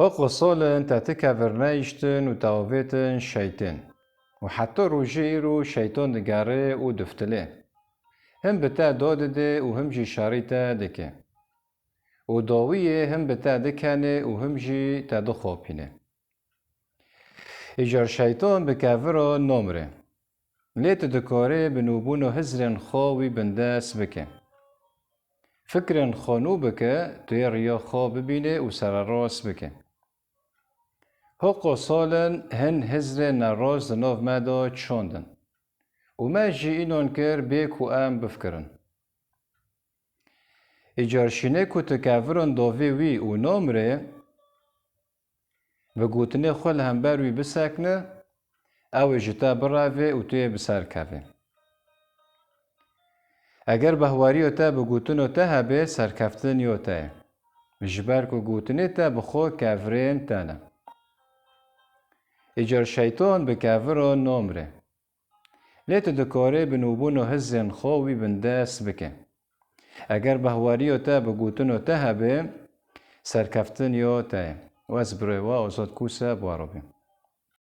هاق صالن تاتكا فرنايشتن وتاوفيتن شيطان وحتى روجيرو شيطان دقاري ودفتلي هم بتا دودده وهم جي شاريتا دكي وداوية هم بتا دكاني وهم جي تادخوبيني إجار شيطان بكافرو نومري ليت دكاري بنوبونو هزرن خاوي بنداس بكي فكرن خانو بكي تيريا خا ببيني وسراراس بكي هاقو سالن هن هزر نراز ناف مادا چاندن و ما جی اینان کر بیک و ام بفکرن. اجارشینه که تکافران داوی وی و نامره و گوتنه خل هم بروی بسکنه او جتا براوه و توی بسر کفه. اگر بهواریو تا بگوتنو تا هبه سرکفتن یو تا جبر که گوتنه تا بخو کافرین تانه. اجار شیطان به کافران نامره. لیت دکاره بنوبونو هزن خواوی بندست بکن. اگر بهواریو تا بگوتنو تا هبه سرکفتن یا تا و از بروا آزاد کوسه بارابه.